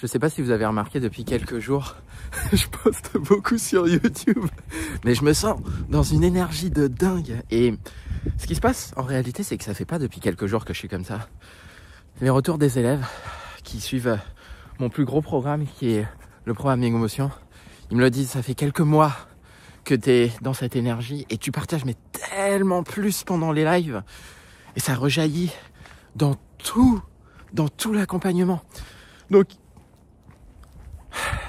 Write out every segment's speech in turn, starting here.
Je sais pas si vous avez remarqué depuis quelques jours, je poste beaucoup sur YouTube, mais je me sens dans une énergie de dingue. Et ce qui se passe en réalité, c'est que ça fait pas depuis quelques jours que je suis comme ça. Les retours des élèves qui suivent mon plus gros programme, qui est le programme Émotion, ils me le disent, ça fait quelques mois que tu es dans cette énergie et tu partages mais tellement plus pendant les lives. Et ça rejaillit dans tout l'accompagnement. Donc,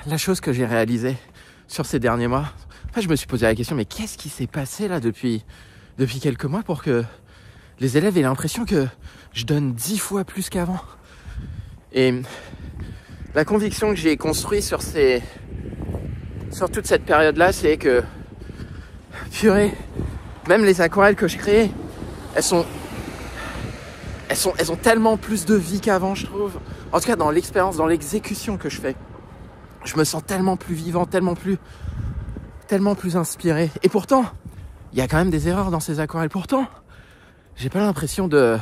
la chose que j'ai réalisée sur ces derniers mois, je me suis posé la question, mais qu'est-ce qui s'est passé là depuis quelques mois pour que les élèves aient l'impression que je donne 10 fois plus qu'avant? Et la conviction que j'ai construite sur toute cette période-là, c'est que, purée, même les aquarelles que je crée, elles ont tellement plus de vie qu'avant, je trouve. En tout cas, dans l'expérience, dans l'exécution que je fais, je me sens tellement plus vivant, tellement plus inspiré. Et pourtant, il y a quand même des erreurs dans ces aquarelles. Pourtant, j'ai pas l'impression de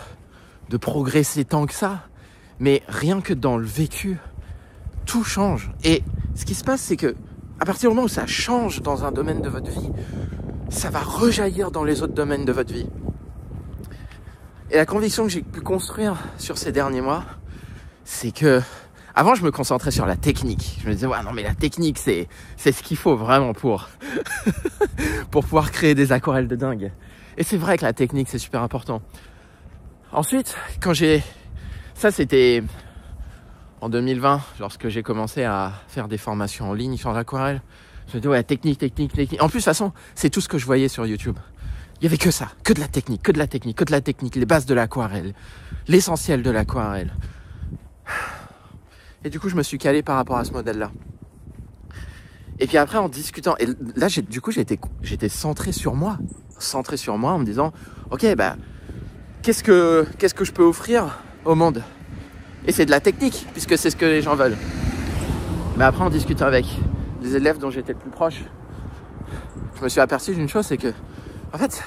progresser tant que ça. Mais rien que dans le vécu, tout change. Et ce qui se passe, c'est que à partir du moment où ça change dans un domaine de votre vie, ça va rejaillir dans les autres domaines de votre vie. Et la conviction que j'ai pu construire sur ces derniers mois, c'est que avant, je me concentrais sur la technique. Je me disais, ouais, non, mais la technique, c'est ce qu'il faut vraiment pour pouvoir créer des aquarelles de dingue. Et c'est vrai que la technique, c'est super important. Ensuite, ça, c'était en 2020, lorsque j'ai commencé à faire des formations en ligne sur l'aquarelle. Je me disais, ouais, technique. En plus, de toute façon, c'est tout ce que je voyais sur YouTube. Il y avait que ça, que de la technique, les bases de l'aquarelle, l'essentiel de l'aquarelle. Et du coup, je me suis calé par rapport à ce modèle-là. Et puis après, en discutant, et là, j'étais centré sur moi en me disant, ok, qu'est-ce que je peux offrir au monde? Et c'est de la technique, puisque c'est ce que les gens veulent. Mais après, en discutant avec les élèves dont j'étais le plus proche, je me suis aperçu d'une chose, c'est que, en fait,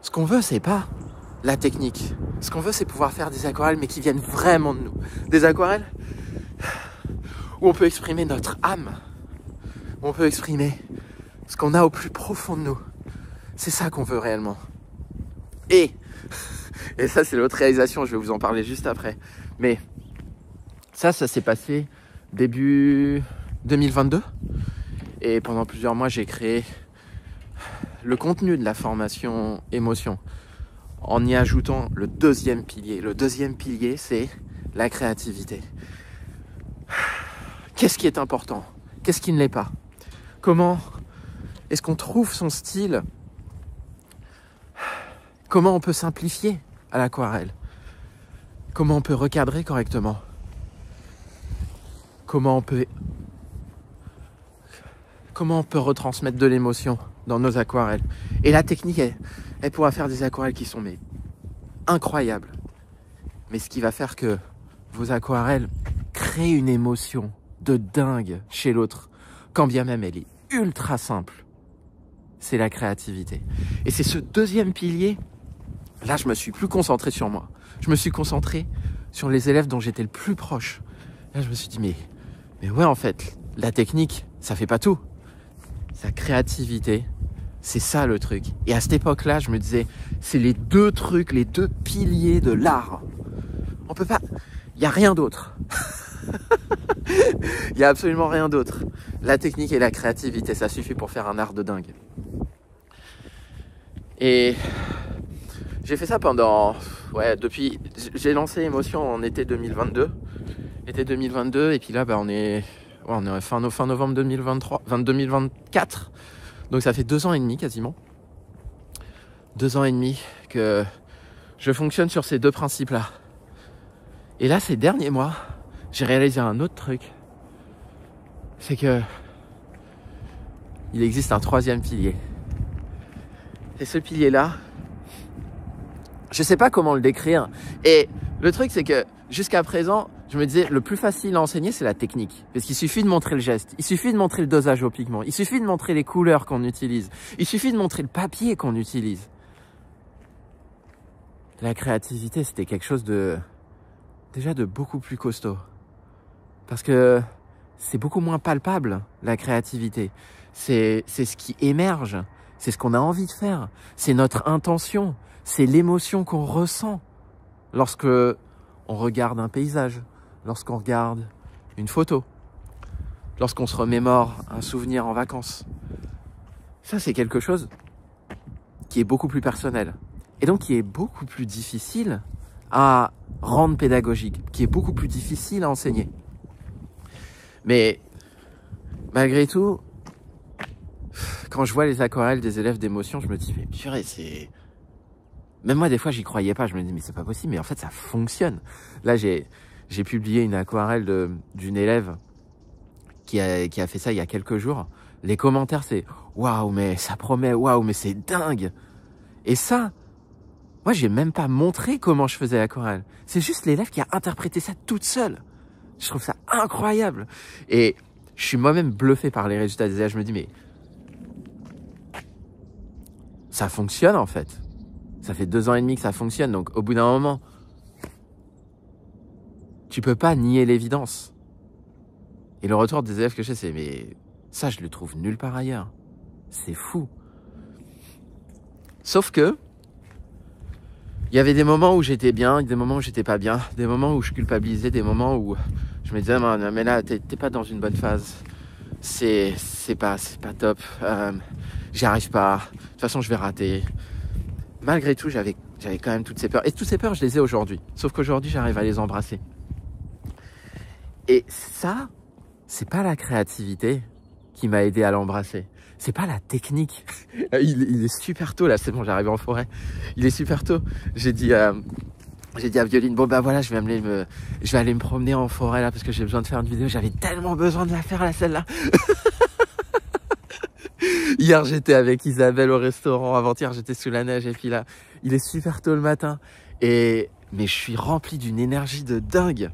ce qu'on veut, c'est pas la technique. Ce qu'on veut, c'est pouvoir faire des aquarelles, mais qui viennent vraiment de nous. Des aquarelles où on peut exprimer notre âme, où on peut exprimer ce qu'on a au plus profond de nous. C'est ça qu'on veut réellement. Et ça, c'est l'autre réalisation, je vais vous en parler juste après. Mais ça s'est passé début 2022. Et pendant plusieurs mois, j'ai créé le contenu de la formation Émotion en y ajoutant le deuxième pilier. Le deuxième pilier, c'est la créativité. Qu'est-ce qui est important? Qu'est-ce qui ne l'est pas? Comment est-ce qu'on trouve son style? Comment on peut simplifier à l'aquarelle? Comment on peut recadrer correctement? Comment on peut retransmettre de l'émotion dans nos aquarelles? Et la technique, elle pourra faire des aquarelles qui sont incroyables. Mais ce qui va faire que vos aquarelles créent une émotion de dingue chez l'autre, quand bien même elle est ultra simple, c'est la créativité. Et c'est ce deuxième pilier, là je me suis plus concentré sur moi. Je me suis concentré sur les élèves dont j'étais le plus proche. Là je me suis dit, mais ouais, en fait, la technique, ça fait pas tout. Sa créativité, c'est ça le truc. Et à cette époque-là, je me disais, c'est les deux trucs, les deux piliers de l'art. On peut pas, il y a rien d'autre. Il y a absolument rien d'autre. La technique et la créativité, ça suffit pour faire un art de dingue. Et j'ai fait ça j'ai lancé Émotion en été 2022. Et puis là, on est fin novembre 2024. Donc ça fait 2 ans et demi quasiment. 2 ans et demi que je fonctionne sur ces deux principes-là. Et là, ces derniers mois, j'ai réalisé un autre truc. C'est que il existe un troisième pilier. Et ce pilier-là, je sais pas comment le décrire. Et le truc, c'est que jusqu'à présent, je me disais, le plus facile à enseigner, c'est la technique. Parce qu'il suffit de montrer le geste. Il suffit de montrer le dosage au pigment. Il suffit de montrer les couleurs qu'on utilise. Il suffit de montrer le papier qu'on utilise. La créativité, c'était quelque chose de beaucoup plus costaud. Parce que c'est beaucoup moins palpable, la créativité. C'est ce qui émerge, c'est ce qu'on a envie de faire, c'est notre intention, c'est l'émotion qu'on ressent lorsque on regarde un paysage, lorsqu'on regarde une photo, lorsqu'on se remémore un souvenir en vacances. Ça, c'est quelque chose qui est beaucoup plus personnel et donc qui est beaucoup plus difficile à rendre pédagogique, qui est beaucoup plus difficile à enseigner. Mais malgré tout, quand je vois les aquarelles des élèves d'émotion, je me dis, mais purée, c'est... Même moi, des fois, j'y croyais pas. Je me dis, mais c'est pas possible. Mais en fait, ça fonctionne. Là, j'ai publié une aquarelle d'une élève qui a fait ça il y a quelques jours. Les commentaires, c'est « Waouh, mais ça promet, waouh, mais c'est dingue !» Et ça, moi, j'ai même pas montré comment je faisais l'aquarelle. C'est juste l'élève qui a interprété ça toute seule. Je trouve ça incroyable. Et je suis moi-même bluffé par les résultats des élèves. Je me dis, mais ça fonctionne en fait. Ça fait 2 ans et demi que ça fonctionne. Donc au bout d'un moment, tu peux pas nier l'évidence. Et le retour des élèves que j'ai, c'est mais ça, je le trouve nulle part ailleurs. C'est fou. Sauf que il y avait des moments où j'étais bien, des moments où j'étais pas bien, des moments où je culpabilisais, des moments où je me disais mais là t'es pas dans une bonne phase. C'est pas top. J'y arrive pas. De toute façon, je vais rater. Malgré tout, j'avais quand même toutes ces peurs. Et toutes ces peurs, je les ai aujourd'hui. Sauf qu'aujourd'hui, j'arrive à les embrasser. Et ça, c'est pas la créativité qui m'a aidé à l'embrasser. C'est pas la technique. Il est super tôt, là. C'est bon, j'arrive en forêt. Il est super tôt. J'ai dit à Violine, bon, bah voilà, je vais aller me promener en forêt, là, parce que j'ai besoin de faire une vidéo. J'avais tellement besoin de la faire, là, celle-là. Hier, j'étais avec Isabelle au restaurant. Avant-hier, j'étais sous la neige. Et puis là, il est super tôt le matin. Mais je suis rempli d'une énergie de dingue.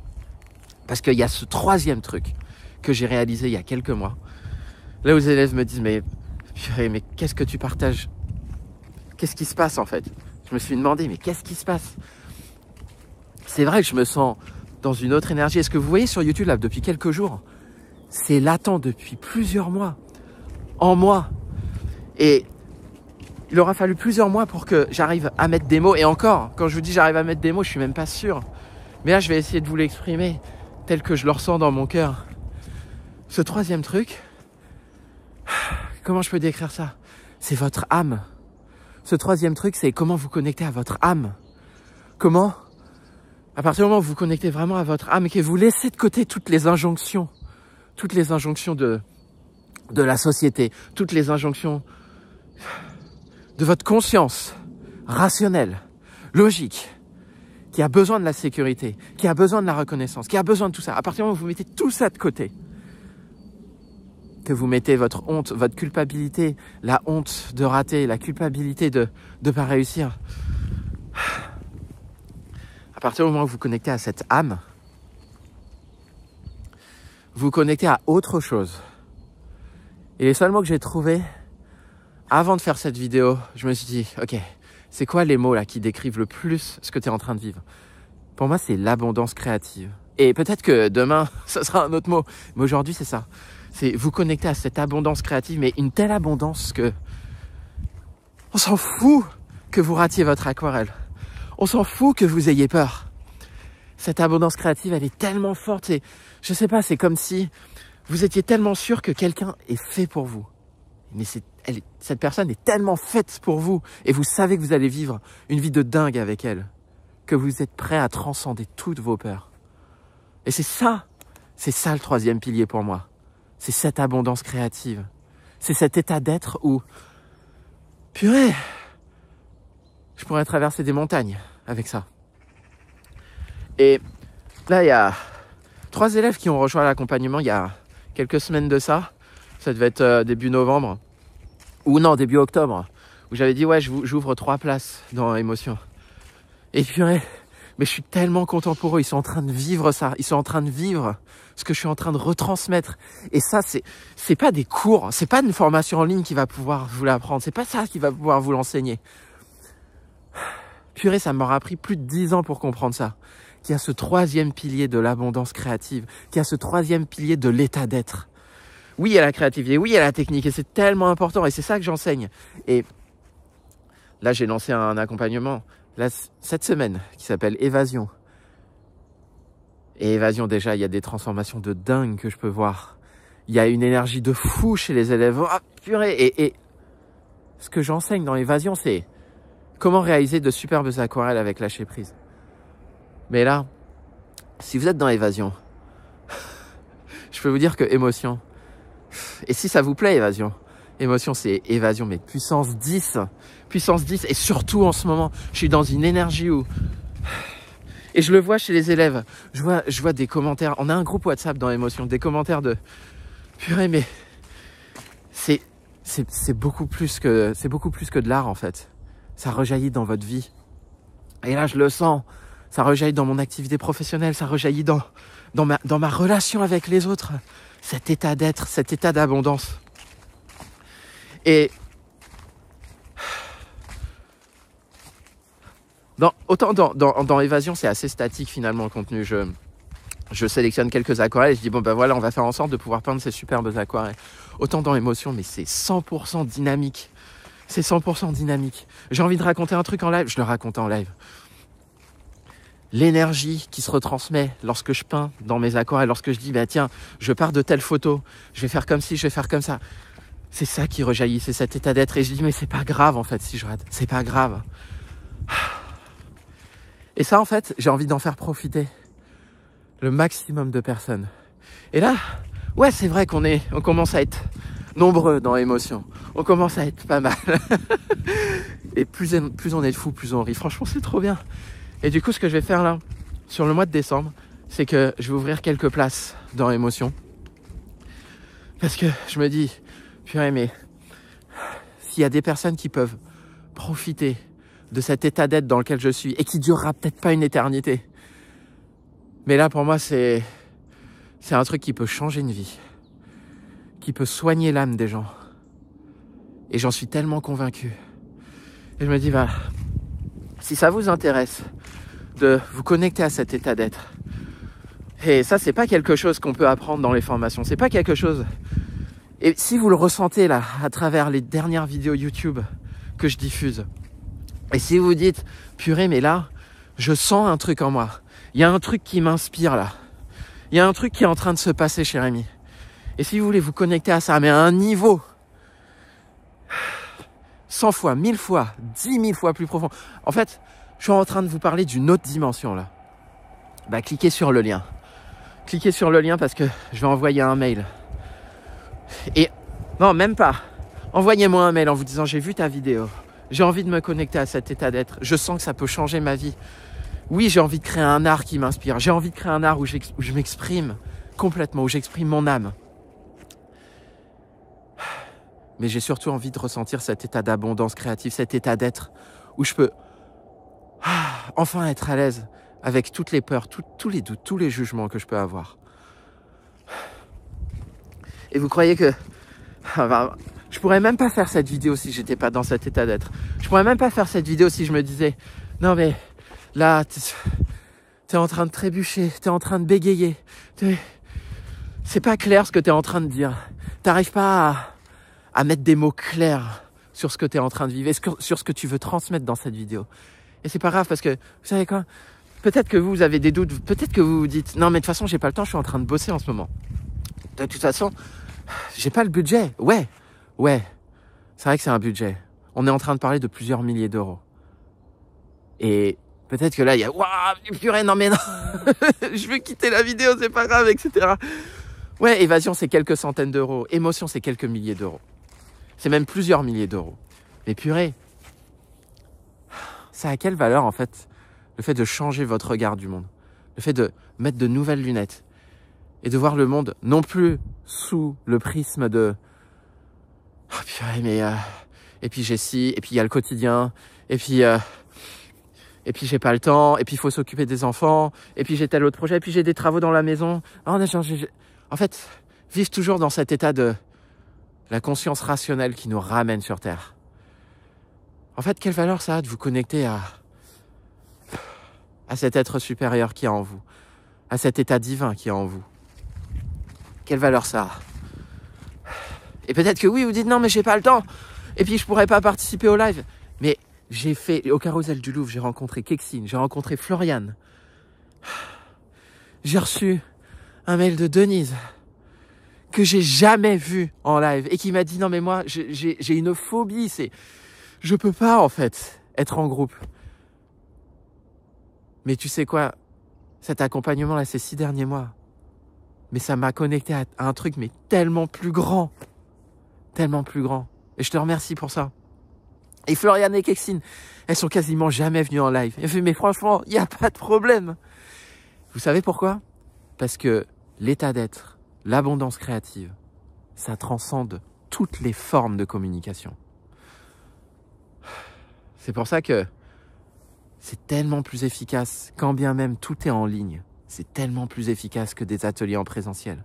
Parce qu'il y a ce 3e truc que j'ai réalisé il y a quelques mois. Là où les élèves me disent, mais purée, mais qu'est-ce que tu partages? Qu'est-ce qui se passe en fait? Je me suis demandé, mais qu'est-ce qui se passe? C'est vrai que je me sens dans une autre énergie. Est-ce que vous voyez sur YouTube là, depuis quelques jours, c'est latent depuis plusieurs mois. En moi. Et il aura fallu plusieurs mois pour que j'arrive à mettre des mots. Et encore, quand je vous dis j'arrive à mettre des mots, je suis même pas sûr. Mais là, je vais essayer de vous l'exprimer tel que je le ressens dans mon cœur. Ce 3e truc, comment je peux décrire ça? C'est votre âme. Ce 3e truc, c'est comment vous connectez à votre âme. Comment, à partir du moment où vous connectez vraiment à votre âme et que vous laissez de côté toutes les injonctions de la société, toutes les injonctions de votre conscience rationnelle, logique, qui a besoin de la sécurité, qui a besoin de la reconnaissance, qui a besoin de tout ça. À partir du moment où vous mettez tout ça de côté, que vous mettez votre honte, votre culpabilité, la honte de rater, la culpabilité de ne pas réussir, à partir du moment où vous vous connectez à cette âme, vous vous connectez à autre chose. Et les seuls mots que j'ai trouvés, avant de faire cette vidéo, je me suis dit, ok, c'est quoi les mots là qui décrivent le plus ce que tu es en train de vivre? Pour moi, c'est l'abondance créative. Et peut-être que demain, ça sera un autre mot. Mais aujourd'hui, c'est ça. C'est vous connecter à cette abondance créative, mais une telle abondance que on s'en fout que vous ratiez votre aquarelle. On s'en fout que vous ayez peur. Cette abondance créative, elle est tellement forte. Je sais pas, c'est comme si vous étiez tellement sûr que quelqu'un est fait pour vous. Mais cette personne est tellement faite pour vous. Et vous savez que vous allez vivre une vie de dingue avec elle. Que vous êtes prêt à transcender toutes vos peurs. Et c'est ça le 3e pilier pour moi. C'est cette abondance créative. C'est cet état d'être où, purée, je pourrais traverser des montagnes avec ça. Et là, il y a 3 élèves qui ont rejoint l'accompagnement il y a quelques semaines de ça. Ça devait être début novembre. Ou non, début octobre. Où j'avais dit, ouais, j'ouvre 3 places dans Émotion. Et purée, mais je suis tellement content pour eux. Ils sont en train de vivre ça. Ils sont en train de vivre ce que je suis en train de retransmettre. Et ça, c'est pas des cours. C'est pas une formation en ligne qui va pouvoir vous l'apprendre. C'est pas ça qui va pouvoir vous l'enseigner. Purée, ça m'aura pris plus de 10 ans pour comprendre ça. qui a ce troisième pilier de l'abondance créative, qui a ce troisième pilier de l'état d'être. Oui, il y a la créativité, oui, il y a la technique, et c'est tellement important, et c'est ça que j'enseigne. Et là, j'ai lancé un accompagnement là, cette semaine qui s'appelle Évasion. Et Évasion, déjà, il y a des transformations de dingue que je peux voir. Il y a une énergie de fou chez les élèves. Ah, purée. Et ce que j'enseigne dans Évasion, c'est comment réaliser de superbes aquarelles avec lâcher prise. Mais là, si vous êtes dans Évasion, je peux vous dire que émotion, et si ça vous plaît, Évasion, émotion, c'est Évasion, mais puissance 10. Puissance 10, et surtout en ce moment, je suis dans une énergie où... Et je le vois chez les élèves, je vois des commentaires, on a un groupe WhatsApp dans Émotion, des commentaires de... Purée, mais c'est beaucoup plus que de l'art en fait. Ça rejaillit dans votre vie. Et là, je le sens. Ça rejaillit dans mon activité professionnelle, ça rejaillit dans ma relation avec les autres. Cet état d'être, cet état d'abondance. Et autant dans Évasion, c'est assez statique finalement le contenu. Je sélectionne quelques aquarelles et je dis bon ben voilà, on va faire en sorte de pouvoir peindre ces superbes aquarelles. Autant dans Émotion, mais c'est 100% dynamique. C'est 100% dynamique. J'ai envie de raconter un truc en live, je le raconte en live. L'énergie qui se retransmet lorsque je peins dans mes aquarelles, lorsque je dis bah tiens, je pars de telle photo, je vais faire comme ci, je vais faire comme ça. C'est ça qui rejaillit, c'est cet état d'être. Et je dis mais c'est pas grave en fait si je rate, c'est pas grave. Et ça en fait, j'ai envie d'en faire profiter le maximum de personnes. Et là, ouais, c'est vrai qu'on commence à être nombreux dans Émotion. On commence à être pas mal. Et plus on est de fous, plus on rit. Franchement, c'est trop bien. Et du coup, ce que je vais faire là, sur le mois de décembre, c'est que je vais ouvrir quelques places dans Émotion. Parce que je me dis, purée, mais s'il y a des personnes qui peuvent profiter de cet état d'être dans lequel je suis et qui durera peut-être pas une éternité, mais là, pour moi, c'est un truc qui peut changer une vie, qui peut soigner l'âme des gens. Et j'en suis tellement convaincu. Et je me dis, bah, si ça vous intéresse de vous connecter à cet état d'être, et ça, c'est pas quelque chose qu'on peut apprendre dans les formations, c'est pas quelque chose... Et si vous le ressentez là, à travers les dernières vidéos YouTube que je diffuse, et si vous vous dites, purée, mais là, je sens un truc en moi, il y a un truc qui m'inspire là. Il y a un truc qui est en train de se passer chez Rémi. Et si vous voulez vous connecter à ça, mais à un niveau 100 fois, 1000 fois, 10 000 fois plus profond. En fait, je suis en train de vous parler d'une autre dimension là. Bah, cliquez sur le lien. Cliquez sur le lien parce que je vais envoyer un mail. Et non, même pas. Envoyez-moi un mail en vous disant j'ai vu ta vidéo. J'ai envie de me connecter à cet état d'être. Je sens que ça peut changer ma vie. Oui, j'ai envie de créer un art qui m'inspire. J'ai envie de créer un art où je m'exprime complètement, où j'exprime mon âme. Mais j'ai surtout envie de ressentir cet état d'abondance créative, cet état d'être où je peux enfin être à l'aise avec toutes les peurs, tous les doutes, tous les jugements que je peux avoir. Et vous croyez que... je pourrais même pas faire cette vidéo si j'étais pas dans cet état d'être. Je pourrais même pas faire cette vidéo si je me disais non mais là t'es en train de trébucher, t'es en train de bégayer, c'est pas clair ce que t'es en train de dire. T'arrives pas à mettre des mots clairs sur ce que t'es en train de vivre, sur ce que tu veux transmettre dans cette vidéo. Et c'est pas grave parce que vous savez quoi, peut-être que vous avez des doutes, peut-être que vous vous dites non mais de toute façon j'ai pas le temps, je suis en train de bosser en ce moment. De toute façon j'ai pas le budget. Ouais, c'est vrai que c'est un budget. On est en train de parler de plusieurs milliers d'euros. Et peut-être que là, il y a... Waouh, purée, non mais non. Je veux quitter la vidéo, c'est pas grave, etc. Ouais, Évasion, c'est quelques centaines d'euros. Émotion, c'est quelques milliers d'euros. C'est même plusieurs milliers d'euros. Mais purée, ça a quelle valeur, en fait, le fait de changer votre regard du monde? Le fait de mettre de nouvelles lunettes et de voir le monde non plus sous le prisme de oh purée, mais et puis j'ai ci, et puis il y a le quotidien, et puis j'ai pas le temps, et puis il faut s'occuper des enfants, et puis j'ai tel autre projet, et puis j'ai des travaux dans la maison. En fait, vivre toujours dans cet état de la conscience rationnelle qui nous ramène sur Terre. En fait, quelle valeur ça a de vous connecter à cet être supérieur qui est en vous, à cet état divin qui est en vous? Quelle valeur ça a? Et peut-être que oui, vous dites non, mais j'ai pas le temps. Et puis je pourrais pas participer au live. Mais j'ai fait, au Carrousel du Louvre, j'ai rencontré Kexine, j'ai rencontré Floriane. J'ai reçu un mail de Denise que j'ai jamais vu en live et qui m'a dit non mais moi j'ai une phobie, je peux pas en fait être en groupe. Mais tu sais quoi, cet accompagnement là ces 6 derniers mois, mais ça m'a connecté à un truc mais tellement plus grand, et je te remercie pour ça. Et Floriane et Kexine, elles sont quasiment jamais venues en live. Elles fait mais franchement, il n'y a pas de problème. Vous savez pourquoi? Parce que l'état d'être, l'abondance créative, ça transcende toutes les formes de communication. C'est pour ça que c'est tellement plus efficace, quand bien même tout est en ligne, c'est tellement plus efficace que des ateliers en présentiel.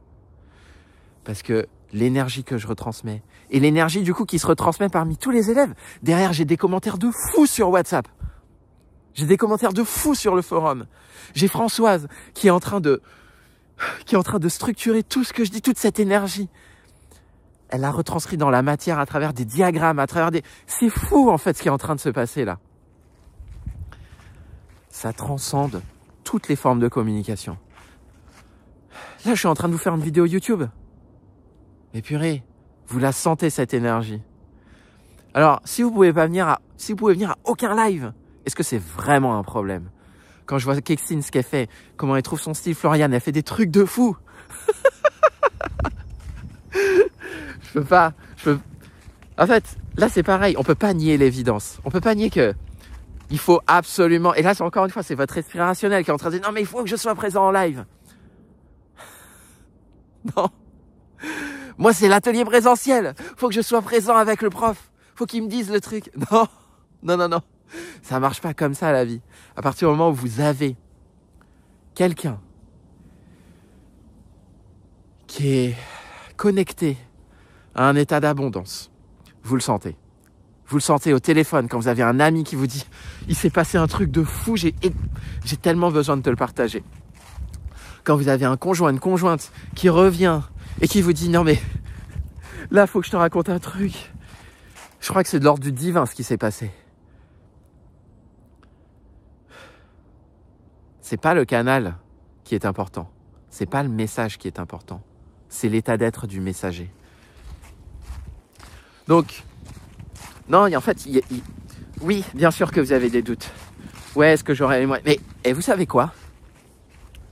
Parce que l'énergie que je retransmets, et l'énergie du coup qui se retransmet parmi tous les élèves, derrière j'ai des commentaires de fous sur WhatsApp. J'ai des commentaires de fous sur le forum. J'ai Françoise qui est en train de structurer tout ce que je dis, toute cette énergie. Elle l'a retranscrit dans la matière à travers des diagrammes, à travers des... C'est fou en fait ce qui est en train de se passer là. Ça transcende toutes les formes de communication. Là, je suis en train de vous faire une vidéo YouTube. Mais purée, vous la sentez cette énergie. Alors, si vous pouvez venir à aucun live, est-ce que c'est vraiment un problème? Quand je vois Kexine, ce qu'elle fait, comment elle trouve son style, Floriane, elle fait des trucs de fou. En fait, là c'est pareil, on peut pas nier l'évidence. On peut pas nier que il faut absolument... Et là, c'est encore une fois, c'est votre esprit rationnel qui est en train de dire non mais il faut que je sois présent en live. Non. Moi, c'est l'atelier présentiel. Faut que je sois présent avec le prof. Faut qu'il me dise le truc. Non, non, non, non. Ça marche pas comme ça, la vie. À partir du moment où vous avez quelqu'un qui est connecté à un état d'abondance, vous le sentez. Vous le sentez au téléphone quand vous avez un ami qui vous dit « Il s'est passé un truc de fou, j'ai tellement besoin de te le partager. » Quand vous avez un conjoint, une conjointe qui revient et qui vous dit « Non mais là, faut que je te raconte un truc. » Je crois que c'est de l'ordre du divin ce qui s'est passé. C'est pas le canal qui est important. C'est pas le message qui est important. C'est l'état d'être du messager. Donc, non, en fait, oui, bien sûr que vous avez des doutes. Ouais, est-ce que j'aurais les moyens? Mais, et vous savez quoi?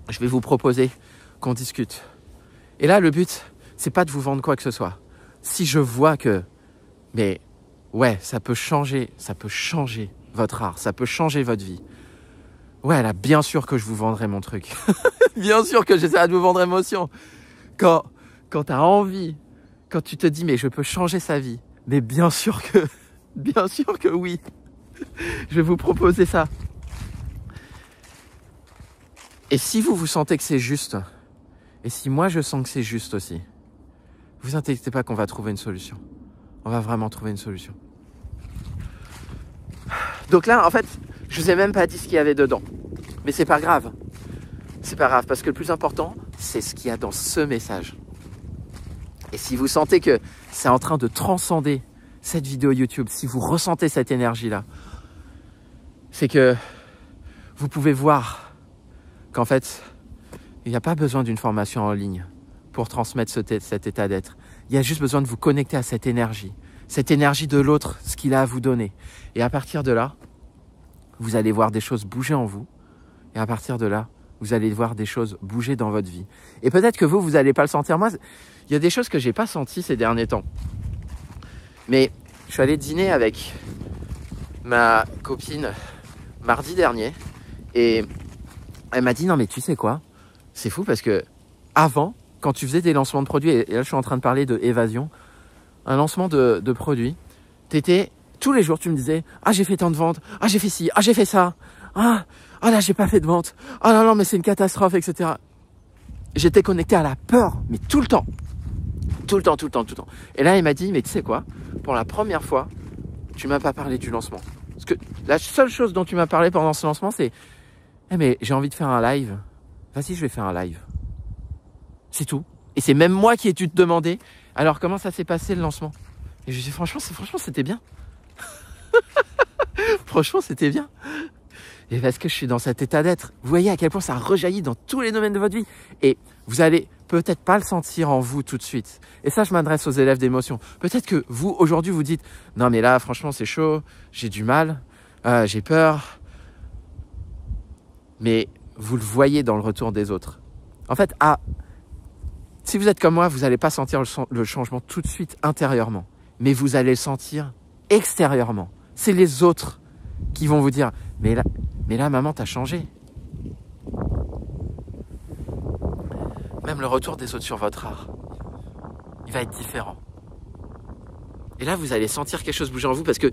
Je vais vous proposer qu'on discute. Et là, le but, c'est pas de vous vendre quoi que ce soit. Si je vois que, mais ouais, ça peut changer votre art, ça peut changer votre vie. Ouais, là, bien sûr que je vous vendrai mon truc. Bien sûr que j'essaierai de vous vendre émotion. Quand tu as envie, quand tu te dis, mais je peux changer sa vie, mais bien sûr que oui. Je vais vous proposer ça. Et si vous sentez que c'est juste, et si moi je sens que c'est juste aussi, vous inquiétez pas qu'on va trouver une solution. On va vraiment trouver une solution. Donc là, en fait, je vous ai même pas dit ce qu'il y avait dedans. Mais c'est pas grave. C'est pas grave, parce que le plus important, c'est ce qu'il y a dans ce message. Et si vous sentez que c'est en train de transcender cette vidéo YouTube, si vous ressentez cette énergie-là, c'est que vous pouvez voir qu'en fait, il n'y a pas besoin d'une formation en ligne pour transmettre cet état d'être. Il y a juste besoin de vous connecter à cette énergie de l'autre, ce qu'il a à vous donner. Et à partir de là, vous allez voir des choses bouger en vous. Et à partir de là, vous allez voir des choses bouger dans votre vie. Et peut-être que vous n'allez pas le sentir. Moi, il y a des choses que j'ai pas senties ces derniers temps. Mais je suis allé dîner avec ma copine mardi dernier. Et elle m'a dit, non mais tu sais quoi? C'est fou parce que avant, quand tu faisais des lancements de produits, et là je suis en train de parler de évasion, un lancement de produits, tous les jours tu me disais, ah j'ai fait tant de ventes, ah j'ai fait ci, ah j'ai fait ça, ah là j'ai pas fait de vente, ah non mais c'est une catastrophe, etc. J'étais connecté à la peur, mais tout le temps. Tout le temps. Et là il m'a dit, mais tu sais quoi, pour la première fois, tu m'as pas parlé du lancement. Parce que la seule chose dont tu m'as parlé pendant ce lancement, c'est Eh mais j'ai envie de faire un live. Vas-y, je vais faire un live. C'est tout. Et c'est même moi qui ai dû te demander, alors comment ça s'est passé le lancement? Et je dis franchement c'était bien. Franchement, c'était bien. Et parce que je suis dans cet état d'être. Vous voyez à quel point ça rejaillit dans tous les domaines de votre vie. Et vous allez peut-être pas le sentir en vous tout de suite. Et ça, je m'adresse aux élèves d'émotion. Peut-être que vous, aujourd'hui, vous dites « Non, mais là, franchement, c'est chaud. J'ai du mal. J'ai peur. » Mais vous le voyez dans le retour des autres. En fait, si vous êtes comme moi, vous n'allez pas sentir le changement tout de suite intérieurement. Mais vous allez le sentir extérieurement. C'est les autres qui vont vous dire « Mais là, maman, t'as changé. » Même le retour des autres sur votre art, il va être différent. Et là, vous allez sentir quelque chose bouger en vous parce que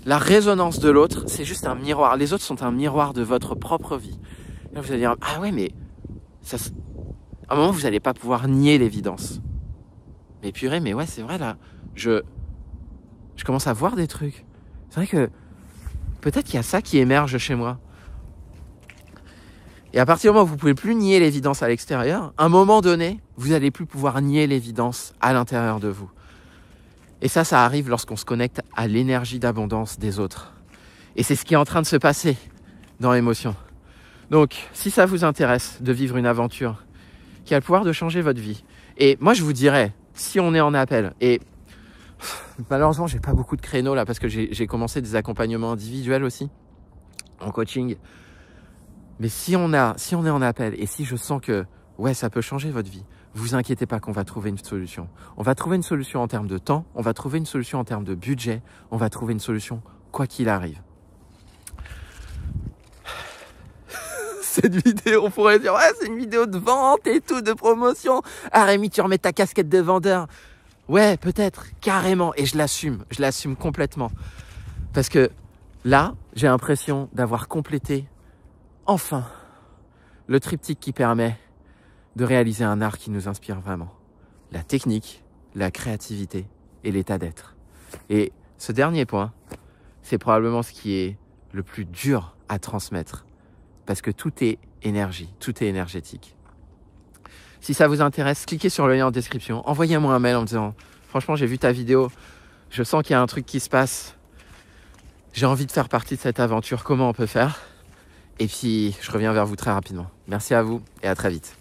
la résonance de l'autre, c'est juste un miroir. Les autres sont un miroir de votre propre vie. Et là, vous allez dire « Ah ouais, mais ça... » À un moment, vous n'allez pas pouvoir nier l'évidence. Mais purée, mais ouais, c'est vrai, là, je commence à voir des trucs. C'est vrai que peut-être qu'il y a ça qui émerge chez moi. Et à partir du moment où vous ne pouvez plus nier l'évidence à l'extérieur, à un moment donné, vous n'allez plus pouvoir nier l'évidence à l'intérieur de vous. Et ça arrive lorsqu'on se connecte à l'énergie d'abondance des autres. Et c'est ce qui est en train de se passer dans l'émotion. Donc, si ça vous intéresse de vivre une aventure qui a le pouvoir de changer votre vie, et moi je vous dirais, si on est en appel, et malheureusement j'ai pas beaucoup de créneaux là parce que j'ai commencé des accompagnements individuels aussi, en coaching, mais si on est en appel et si je sens que ouais ça peut changer votre vie, vous inquiétez pas qu'on va trouver une solution. On va trouver une solution en termes de temps, on va trouver une solution en termes de budget, on va trouver une solution quoi qu'il arrive. Cette vidéo, on pourrait dire, ouais, c'est une vidéo de vente et tout, de promotion. Ah Rémi, tu remets ta casquette de vendeur. Ouais, peut-être, carrément. Et je l'assume complètement. Parce que là, j'ai l'impression d'avoir complété, enfin, le triptyque qui permet de réaliser un art qui nous inspire vraiment. La technique, la créativité et l'état d'être. Et ce dernier point, c'est probablement ce qui est le plus dur à transmettre. Parce que tout est énergie, tout est énergétique. Si ça vous intéresse, cliquez sur le lien en description. Envoyez-moi un mail en me disant « Franchement, j'ai vu ta vidéo, je sens qu'il y a un truc qui se passe. J'ai envie de faire partie de cette aventure, comment on peut faire ?» Et puis, je reviens vers vous très rapidement. Merci à vous et à très vite.